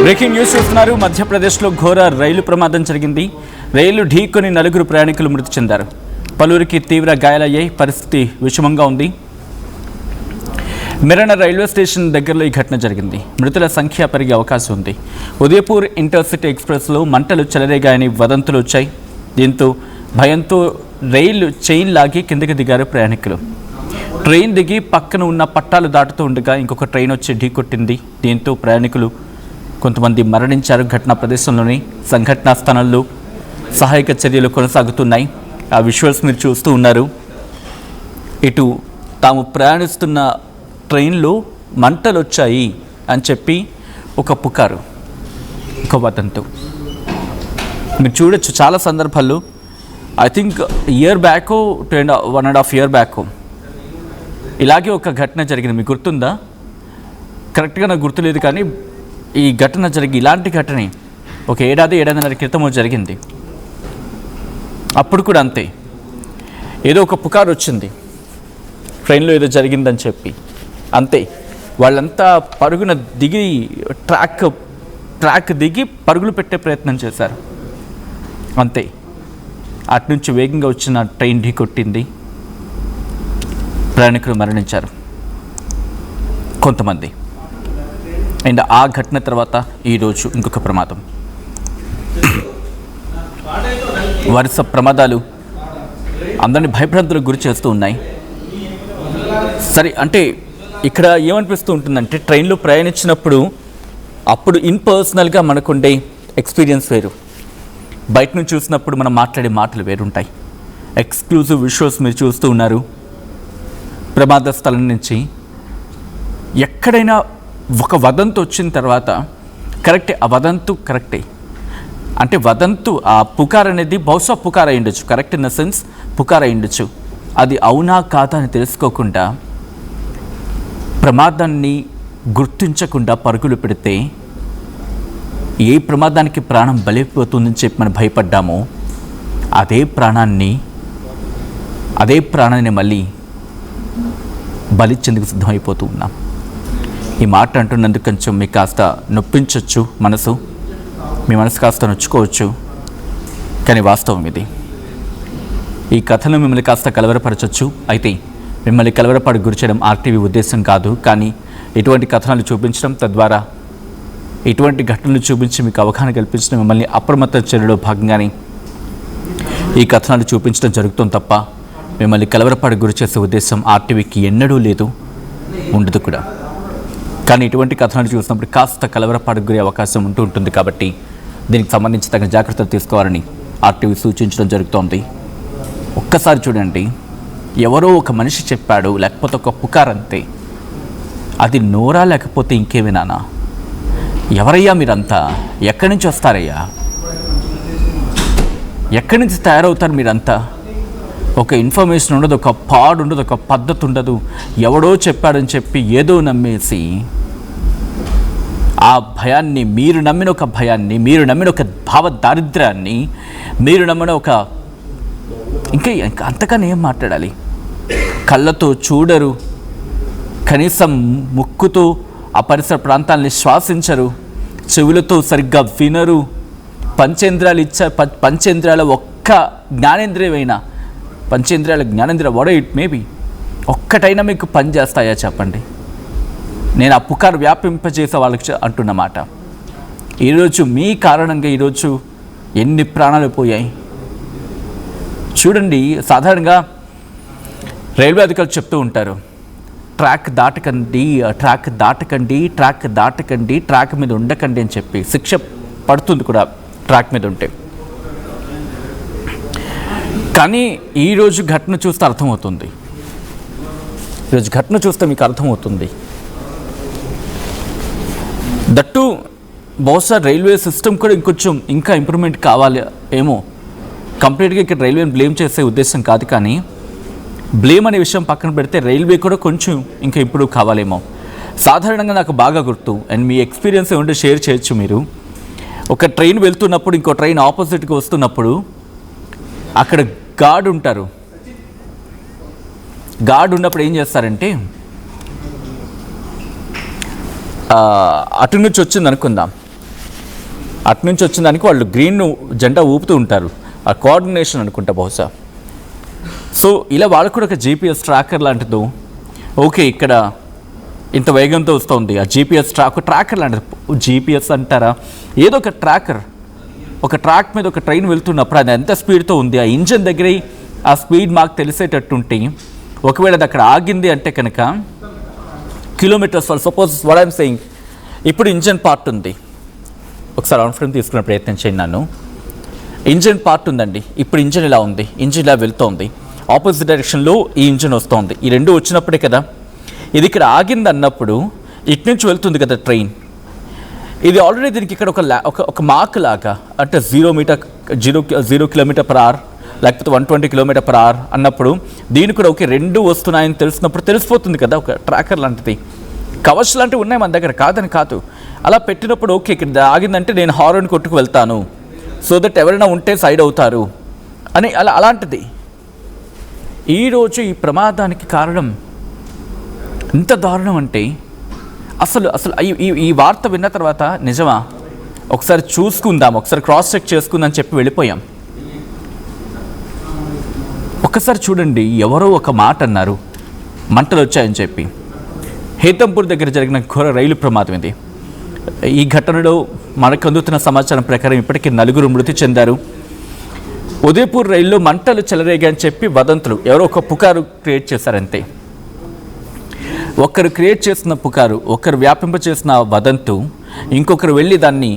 Breaking news చూస్తున్నారు. మధ్యప్రదేశ్లో ఘోర రైలు ప్రమాదం జరిగింది. రైలు ఢీకొని 4 ప్రయాణికులు మృతి చెందారు. పలువురికి తీవ్ర గాయాలయ్యాయి. పరిస్థితి విషమంగా ఉంది. మెరణ రైల్వే స్టేషన్ దగ్గరలో ఈ ఘటన జరిగింది. మృతుల సంఖ్య పెరిగే అవకాశం ఉంది. ఉదయపూర్ ఇంటర్సిటీ ఎక్స్ప్రెస్లో మంటలు చెలరేగాయని వదంతులు వచ్చాయి. దీంతో భయంతో రైలు చైన్ లాగి కిందకి దిగారు ప్రయాణికులు. ట్రైన్ దిగి పక్కన ఉన్న పట్టాలు దాటుతూ ఉండగా ఇంకొక ట్రైన్ వచ్చి ఢీకొట్టింది. దీంతో ప్రయాణికులు కొంతమంది మరణించారు. ఘటనా ప్రదేశంలోని సంఘటనా స్థానంలో సహాయక చర్యలు కొనసాగుతున్నాయి. ఆ విజువల్స్ మీరు చూస్తూ ఉన్నారు. ఇటు తాము ప్రయాణిస్తున్న ట్రైన్లో మంటలు వచ్చాయి అని చెప్పి ఒక పుకారు, ఒక వదంతు మీరు చూడొచ్చు. చాలా సందర్భాల్లో I think year back 1.5 years back ఇలాగే ఒక ఘటన జరిగింది. మీకు గుర్తుందా? కరెక్ట్గా నాకు గుర్తులేదు, కానీ ఈ ఘటన జరిగి ఇలాంటి ఘటనే ఒక ఏడాదిన్నర క్రితం జరిగింది. అప్పుడు కూడా అంతే, ఏదో ఒక పుకారు వచ్చింది ట్రైన్లో ఏదో జరిగిందని చెప్పి. అంతే, వాళ్ళంతా పరుగున దిగి ట్రాక్ దిగి పరుగులు పెట్టే ప్రయత్నం చేశారు. అంతే, అటు నుంచి వేగంగా వచ్చిన ట్రైన్ ఢీ కొట్టింది. ప్రయాణికులు మరణించారు కొంతమంది. అండ్ ఆ ఘటన తర్వాత ఈరోజు ఇంకొక ప్రమాదం. వరుస ప్రమాదాలు అందరినీ భయభ్రాంతులకు గురి చేస్తూ ఉన్నాయి. సరే, అంటే ఇక్కడ ఏమనిపిస్తూ ఉంటుందంటే ట్రైన్లో ప్రయాణించినప్పుడు అప్పుడు పర్సనల్గా మనకుండే ఎక్స్పీరియన్స్ వేరు, బయట నుంచి చూసినప్పుడు మనం మాట్లాడే మాటలు వేరుంటాయి. ఎక్స్క్లూజివ్ విజువల్స్ మీరు చూస్తూ ఉన్నారు. ప్రమాద స్థలం నుంచి ఎక్కడైనా ఒక వదంతు వచ్చిన తర్వాత కరెక్టే, ఆ వదంతు కరెక్టే. అంటే వదంతు, ఆ పుకార్ అనేది బహుశా పుకార్ అయి ఉండొచ్చు, కరెక్ట్ ఇన్ ద సెన్స్ పుకార్ అయి ఉండొచ్చు. అది అవునా కాదా అని తెలుసుకోకుండా ప్రమాదాన్ని గుర్తించకుండా పరుగులు పెడితే ఏ ప్రమాదానికి ప్రాణం బలైపోతుందని చెప్పి మనం భయపడ్డామో అదే ప్రాణాన్ని మళ్ళీ బలిచ్చేందుకు సిద్ధమైపోతూ ఉన్నాం. ఈ మాట అంటున్నందుకు కొంచెం మీకు కాస్త నొప్పించవచ్చు మనసు, మీ మనసు కాస్త నొచ్చుకోవచ్చు, కానీ వాస్తవం ఇది. ఈ కథను మిమ్మల్ని కాస్త కలవరపరచవచ్చు. అయితే మిమ్మల్ని కలవరపడి గురి చేయడం ఆర్టీవీ ఉద్దేశం కాదు. కానీ ఇటువంటి కథనాలు చూపించడం, తద్వారా ఇటువంటి ఘటనలు చూపించి మీకు అవగాహన కల్పించడం, మిమ్మల్ని అప్రమత్త చర్యలో భాగంగానే ఈ కథనాలు చూపించడం జరుగుతుంది తప్ప మిమ్మల్ని కలవరపడి గురి చేసే ఉద్దేశం ఆర్టీవీకి ఎన్నడూ లేదు, ఉండదు కూడా. కానీ ఇటువంటి కథనాలు చూసినప్పుడు కాస్త కలవరపడి గురే అవకాశం ఉంటుంది. కాబట్టి దీనికి సంబంధించి తగిన జాగ్రత్తలు తీసుకోవాలని ఆర్టీవీ సూచించడం జరుగుతోంది. ఒక్కసారి చూడండి, ఎవరో ఒక మనిషి చెప్పాడు, లేకపోతే ఒక పుకార్ అంతే. అది నోరా లేకపోతే ఇంకేమైనా? ఎవరయ్యా మీరంతా? ఎక్కడి నుంచి వస్తారయ్యా? ఎక్కడి నుంచి తయారవుతారు మీరంతా? ఒక ఇన్ఫర్మేషన్ ఉండదు, ఒక పాడు ఉండదు, ఒక పద్ధతి ఉండదు. ఎవడో చెప్పాడని చెప్పి ఏదో నమ్మేసి ఆ భయాన్ని, మీరు నమ్మిన ఒక భయాన్ని, మీరు నమ్మిన ఒక భావ దారిద్ర్యాన్ని, మీరు నమ్మిన ఒక ఇంకా అంతకన్నా ఏం మాట్లాడాలి? కళ్ళతో చూడరు, కనీసం ముక్కుతో ఆ పరిసర ప్రాంతాలని శ్వాసించరు, చెవులతో సరిగ్గా వినరు, పంచేంద్రియాల ఒక్క జ్ఞానేంద్రియమైనా, పంచేంద్రియాల జ్ఞానేంద్రియ వాట్ ఇట్ మేబీ ఒక్కటైనా మీకు పని చేస్తాయా చెప్పండి? నేను ఆ పుకారు వ్యాపింపజేసే వాళ్ళకి అంటున్నమాట. ఈరోజు మీ కారణంగా ఈరోజు ఎన్ని ప్రాణాలు పోయాయి చూడండి. సాధారణంగా రైల్వే అధికారులు చెప్తూ ఉంటారు, ట్రాక్ దాటకండి, ట్రాక్ మీద ఉండకండి అని చెప్పి. శిక్ష పడుతుంది కూడా ట్రాక్ మీద ఉంటే. కానీ ఈరోజు ఘటన చూస్తే అర్థమవుతుంది. ఈరోజు ఘటన చూస్తే మీకు అర్థమవుతుంది. దట్టు బహుశా రైల్వే సిస్టమ్ కూడా ఇంకా ఇంప్రూవ్మెంట్ కావాలి ఏమో. కంప్లీట్గా ఇక్కడ రైల్వేని బ్లేమ్ చేసే ఉద్దేశం కాదు, కానీ బ్లేమ్ అనే విషయం పక్కన పెడితే రైల్వే కూడా కొంచెం ఇంకా ఇంప్రూవ్ కావాలేమో. సాధారణంగా నాకు బాగా గుర్తు, అండ్ మీ ఎక్స్పీరియన్స్ ఏమంటే షేర్ చేయొచ్చు మీరు. ఒక ట్రైన్ వెళ్తున్నప్పుడు ఇంకో ట్రైన్ ఆపోజిట్గా వస్తున్నప్పుడు అక్కడ గార్డ్ ఉంటారు. గార్డ్ ఉన్నప్పుడు ఏం చేస్తారంటే అటు నుంచి వచ్చింది అనుకుందాం, అటునుంచి వచ్చిన దానికి వాళ్ళు గ్రీన్ జెండా ఊపుతూ ఉంటారు, ఆ కోఆర్డినేషన్ అనుకుంటా బహుశా. సో ఇలా వాళ్ళకు కూడా ఒక జీపీఎస్ ట్రాకర్ లాంటిది. ఓకే, ఇక్కడ ఇంత వేగంతో వస్తుంది, ఆ జీపీఎస్ ట్రాకర్ లాంటిది. జీపీఎస్ అంటారా, ఏదో ఒక ట్రాకర్. ఒక ట్రాక్ మీద ఒక ట్రైన్ వెళ్తున్నప్పుడు అది ఎంత స్పీడ్తో ఉంది, ఆ ఇంజన్ దగ్గర ఆ స్పీడ్ మాకు తెలిసేటట్టుంటే, ఒకవేళ అది అక్కడ ఆగింది అంటే కనుక కిలోమీటర్స్ వాళ్ళు, సపోజ్ వాట్ ఐఎమ్ సెయింగ్, ఇప్పుడు ఇంజన్ పార్ట్ ఉంది. ఒకసారి ఆన్ ఫ్రేమ్ తీసుకునే ప్రయత్నం చేయండి. నన్ను ఇంజన్ పార్ట్ ఉందండి, ఇప్పుడు ఇంజన్ ఇలా ఉంది, ఇంజన్ ఇలా వెళ్తోంది, ఆపోజిట్ డైరెక్షన్లో ఈ ఇంజన్ వస్తుంది. ఈ రెండు వచ్చినప్పుడే కదా ఇది ఇక్కడ ఆగింది అన్నప్పుడు ఇటు నుంచి వెళ్తుంది కదా ట్రైన్. ఇది ఆల్రెడీ దీనికి ఇక్కడ ఒక మార్క్ లాగా, అంటే 0 కిలోమీటర్ పర్ అవర్ లేకపోతే 120 కిలోమీటర్ పర్ అవర్ అన్నప్పుడు దీనికి కూడా ఓకే రెండు వస్తున్నాయని తెలిసినప్పుడు తెలిసిపోతుంది కదా. ఒక ట్రాకర్ లాంటిది, కవర్స్ లాంటివి ఉన్నాయి మన దగ్గర, కాదని కాదు. అలా పెట్టినప్పుడు ఓకే ఇక్కడ ఆగిందంటే నేను హార్న్ కొట్టుకు వెళ్తాను, సో దట్ ఎవరైనా ఉంటే సైడ్ అవుతారు అని అలాంటిది. ఈరోజు ఈ ప్రమాదానికి కారణం ఇంత దారుణం అంటే అసలు ఈ వార్త విన్న తర్వాత నిజమా ఒకసారి చూసుకుందాం, ఒకసారి క్రాస్ చెక్ చేసుకుందాం అని చెప్పి వెళ్ళిపోయాం. ఒక్కసారి చూడండి, ఎవరో ఒక మాట అన్నారు మంటలు వచ్చాయని చెప్పి. హేతంపూర్ దగ్గర జరిగిన ఘోర రైలు ప్రమాదం ఇది. ఈ ఘటనలో మనకు అందుతున్న సమాచారం ప్రకారం ఇప్పటికీ 4 మృతి చెందారు. ఉదయపూర్ రైల్లో మంటలు చెలరేగాయని చెప్పి వదంతులు, ఎవరో ఒక పుకారు క్రియేట్ చేశారంతే. ఒకరు క్రియేట్ చేసిన పుకారు, ఒకరు వ్యాపింపచేసిన వదంతు, ఇంకొకరు వెళ్ళి దాన్ని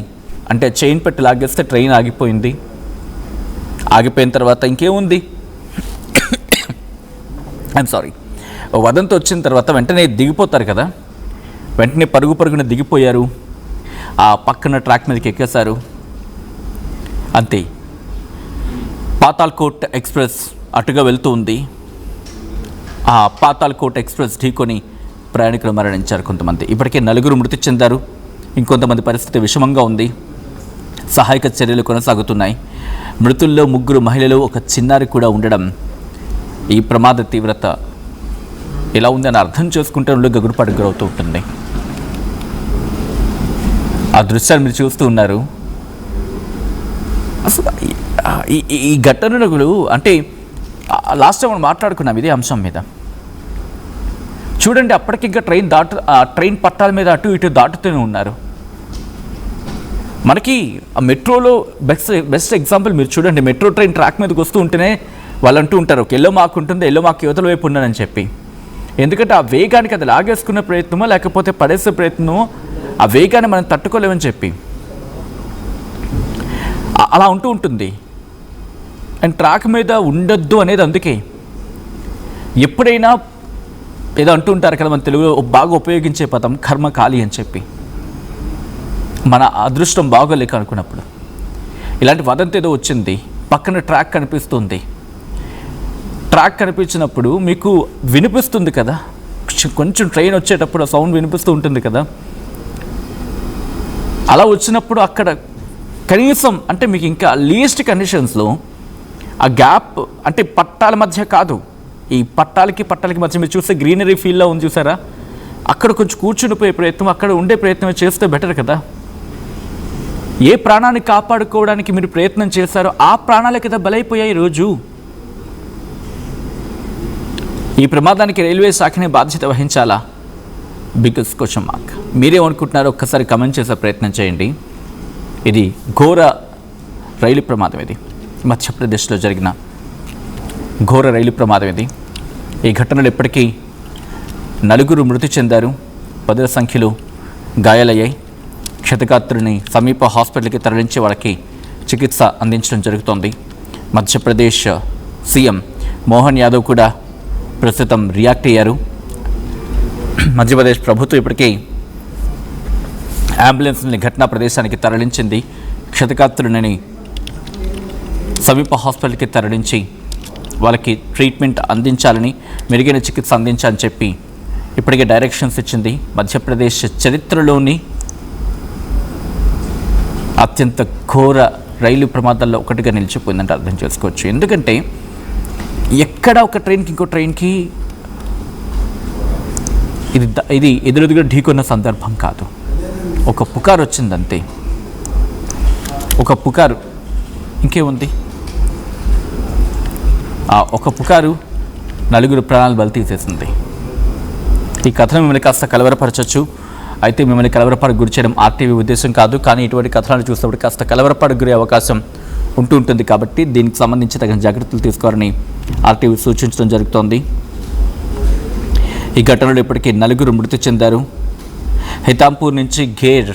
అంటే చైన్ పెట్టి లాగేస్తే ట్రైన్ ఆగిపోయింది. ఆగిపోయిన తర్వాత ఇంకేముంది, ఐఎమ్ సారీ, వదంతు వచ్చిన తర్వాత వెంటనే దిగిపోతారు కదా, వెంటనే పరుగున దిగిపోయారు, ఆ పక్కన ట్రాక్ మీదకి ఎక్కేశారు, అంతే. పాతాల్కోట్ ఎక్స్ప్రెస్ అటుగా వెళ్తూ ఉంది. ఆ పాతాల్కోట్ ఎక్స్ప్రెస్ ఢీకొని ప్రయాణికులు మరణించారు కొంతమంది. ఇప్పటికే 4 మృతి చెందారు, ఇంకొంతమంది పరిస్థితి విషమంగా ఉంది. సహాయక చర్యలు కొనసాగుతున్నాయి. మృతుల్లో 3 మహిళలు, ఒక చిన్నారి కూడా ఉండడం ఈ ప్రమాద తీవ్రత ఎలా ఉందని అర్థం చేసుకుంటే గగురుపాటు గురవుతూ ఉంటుంది. ఆ దృశ్యాలు మీరు చూస్తూ ఉన్నారు. అసలు ఈ ఘటనలు అంటే లాస్ట్ టైం మనం మాట్లాడుకున్నాం ఇదే అంశం మీద. చూడండి, అప్పటికి ఇంకా ట్రైన్ పట్టాల మీద అటు ఇటు దాటుతూనే ఉన్నారు. మనకి ఆ మెట్రోలో బెస్ట్ ఎగ్జాంపుల్ మీరు చూడండి, మెట్రో ట్రైన్ ట్రాక్ మీదకి వస్తూ ఉంటేనే వాళ్ళు అంటూ ఉంటారు ఒక ఎల్లో మార్క్ ఉంటుంది, ఎల్లో మార్క్ యువతల వైపు ఉన్నానని చెప్పి. ఎందుకంటే ఆ వేగానికి అది లాగేసుకునే ప్రయత్నమో లేకపోతే పడేసే ప్రయత్నమో, ఆ వేగాన్ని మనం తట్టుకోలేమని చెప్పి అలా ఉంటూ ఉంటుంది. అండ్ ట్రాక్ మీద ఉండొద్దు అనేది అందుకే. ఎప్పుడైనా ఏదో అంటూ ఉంటారు కదా మన తెలుగులో బాగా ఉపయోగించే పదం కర్మకాలి అని చెప్పి. మన అదృష్టం బాగోలేక అనుకున్నప్పుడు ఇలాంటి వదంతి ఏదో వచ్చింది, పక్కన ట్రాక్ కనిపిస్తుంది. ట్రాక్ కనిపించినప్పుడు మీకు వినిపిస్తుంది కదా, కొంచెం ట్రైన్ వచ్చేటప్పుడు ఆ సౌండ్ వినిపిస్తూ ఉంటుంది కదా. అలా వచ్చినప్పుడు అక్కడ కనీసం అంటే మీకు ఇంకా లీస్ట్ కండిషన్స్లో ఆ గ్యాప్ అంటే పట్టాల మధ్య కాదు, ఈ పట్టాలకి మధ్య మీరు చూస్తే గ్రీనరీ ఫీల్డ్లో ఉంది చూసారా, అక్కడ కొంచెం కూర్చునిపోయే ప్రయత్నం, అక్కడ ఉండే ప్రయత్నం చేస్తే బెటర్ కదా. ఏ ప్రాణాన్ని కాపాడుకోవడానికి మీరు ప్రయత్నం చేశారో ఆ ప్రాణాలే కదా బలైపోయాయి ఈరోజు. ఈ ప్రమాదానికి రైల్వే శాఖనే బాధ్యత వహించాలా? Biggest question mark. మీరేమనుకుంటున్నారో ఒక్కసారి కమెంట్ చేసే ప్రయత్నం చేయండి. ఇది ఘోర రైలు ప్రమాదం, ఇది మధ్యప్రదేశ్లో జరిగిన ఘోర రైలు ప్రమాదం ఇది. ఈ ఘటనలో ఇప్పటికీ 4 మృతి చెందారు, 10 సంఖ్యలో గాయాలయ్యాయి. క్షతగాత్రుని సమీప హాస్పిటల్కి తరలించి వాళ్ళకి చికిత్స అందించడం జరుగుతోంది. మధ్యప్రదేశ్ సీఎం మోహన్ యాదవ్ కూడా ప్రస్తుతం రియాక్ట్ అయ్యారు. మధ్యప్రదేశ్ ప్రభుత్వం ఇప్పటికీ అంబులెన్స్ని ఘటనా ప్రదేశానికి తరలించింది. క్షతగాత్రులని సమీప హాస్పిటల్కి తరలించి వాళ్ళకి ట్రీట్మెంట్ అందించాలని, మెరుగైన చికిత్స అందించాలని చెప్పి ఇప్పటికే డైరెక్షన్స్ ఇచ్చింది. మధ్యప్రదేశ్ చరిత్రలోని అత్యంత ఘోర రైలు ప్రమాదాల్లో ఒకటిగా నిలిచిపోయిందంటే అర్థం చేసుకోవచ్చు. ఎందుకంటే ఎక్కడ ఒక ట్రైన్కి ఇంకో ట్రైన్కి ఇది ఎదురెదురుగా ఢీకొన్న సందర్భం కాదు, ఒక పుకారు వచ్చిందంతే. ఒక పుకారు, ఇంకేముంది, ఆ ఒక పుకారు నలుగురు ప్రాణాలు బలి తీసేసింది. ఈ కథను మిమ్మల్ని కాస్త కలవరపరచవచ్చు. అయితే మిమ్మల్ని కలవరపాటుకు గురి చేయడం ఆర్టీవీ ఉద్దేశం కాదు. కానీ ఇటువంటి కథనాలు చూసినప్పుడు కాస్త కలవరపాటుకు గురే అవకాశం ఉంటుంది. కాబట్టి దీనికి సంబంధించి తగిన జాగ్రత్తలు తీసుకోవాలని ఆర్టీవీ సూచించడం జరుగుతోంది. ఈ ఘటనలో ఇప్పటికీ 4 మృతి చెందారు. హితాంపూర్ నుంచి గేర్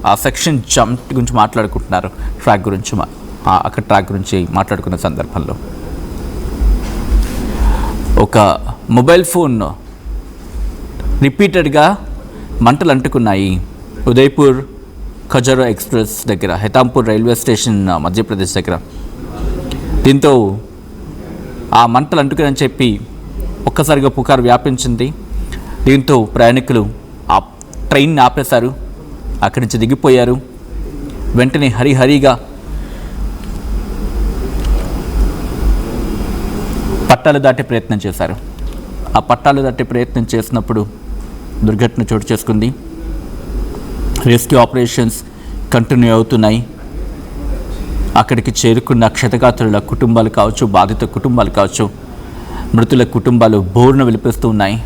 ఆ సెక్షన్ జంప్ గురించి మాట్లాడుకుంటున్నారు. ట్రాక్ గురించి మాట్లాడుకున్న సందర్భంలో ఒక మొబైల్ ఫోన్ రిపీటెడ్గా మంటలు అంటుకున్నాయి. ఉదయ్పూర్ ఖజారో ఎక్స్ప్రెస్ దగ్గర, హితాంపూర్ రైల్వే స్టేషన్ మధ్యప్రదేశ్ దగ్గర. దీంతో ఆ మంటలు అంటుకుని చెప్పి ఒక్కసారిగా పుకారు వ్యాపించింది. దీంతో ప్రయాణికులు ఆ ట్రైన్ ఆపేశారు, అక్కడి నుంచి దిగిపోయారు. వెంటనే హరిహరిగా పట్టాలు దాటే ప్రయత్నం చేశారు. ఆ పట్టాలు దాటే ప్రయత్నం చేసినప్పుడు దుర్ఘటన చోటు చేసుకుంది. రెస్క్యూ ఆపరేషన్స్ కంటిన్యూ అవుతున్నాయి. అక్కడికి చేరుకున్న క్షతగాత్రుల కుటుంబాలు కావచ్చు, బాధిత కుటుంబాలు కావచ్చు, మృతుల కుటుంబాలు బోరున విలిపిస్తూ ఉన్నాయి.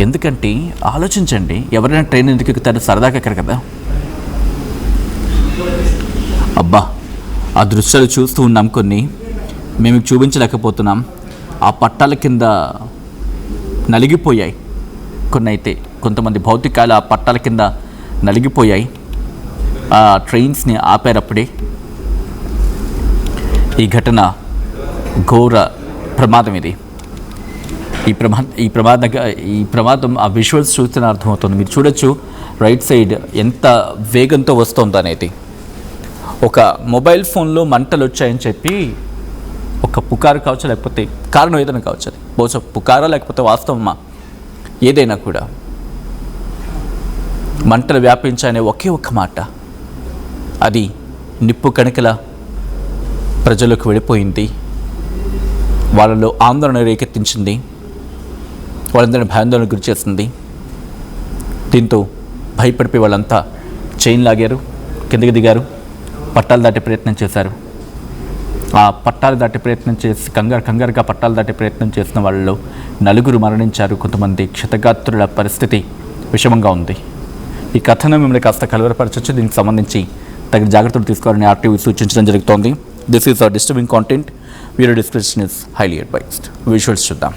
ఎందుకంటే ఆలోచించండి, ఎవరైనా ట్రైన్ ఎందుకు ఎక్కుతారు? సరదాగా ఎక్కరు కదా. అబ్బా, ఆ దృశ్యాలు చూస్తూ ఉన్నాం, కొన్ని మేము చూపించలేకపోతున్నాం. ఆ పట్టాల కింద నలిగిపోయాయి కొన్ని. అయితే కొంతమంది భౌతికాలు ఆ పట్టాల కింద నలిగిపోయాయి. ఆ ట్రైన్స్ని ఆపారప్పుడే. ఈ ఘటన ఘోర ప్రమాదం. ఇది ఈ ప్రమాదం ఆ విజువల్స్ చూస్తేనే అర్థమవుతుంది. మీరు చూడొచ్చు రైట్ సైడ్ ఎంత వేగంతో వస్తుంది అనేది. ఒక మొబైల్ ఫోన్లో మంటలు వచ్చాయని చెప్పి ఒక పుకారు కావచ్చు, లేకపోతే కారణం ఏదైనా కావచ్చు, అది బహుశా పుకారా లేకపోతే వాస్తవమా, ఏదైనా కూడా మంటలు వ్యాపించాయనే ఒకే ఒక్క మాట, అది నిప్పు కణికల ప్రజలకు వెళ్ళిపోయింది. వాళ్ళలో ఆందోళన రేకెత్తించింది, వాళ్ళందరినీ భయాందోళనకు గురి చేసింది. దీంతో భయపడిపోయి వాళ్ళంతా చైన్ లాగారు, కిందకి దిగారు, పట్టాలు దాటే ప్రయత్నం చేశారు. ఆ పట్టాలు దాటే ప్రయత్నం చేసి కంగారుగా పట్టాలు దాటే ప్రయత్నం చేసిన వాళ్ళలో 4 మరణించారు. కొంతమంది క్షతగాత్రుల పరిస్థితి విషమంగా ఉంది. ఈ కథనం మిమ్మల్ని కాస్త కలవరపరచవచ్చు. దీనికి సంబంధించి తగిన జాగ్రత్తలు తీసుకోవాలని ఆర్టీవీ సూచించడం జరుగుతోంది. This is our disturbing content. Viewer description is highly advised. Visuals చూద్దాం.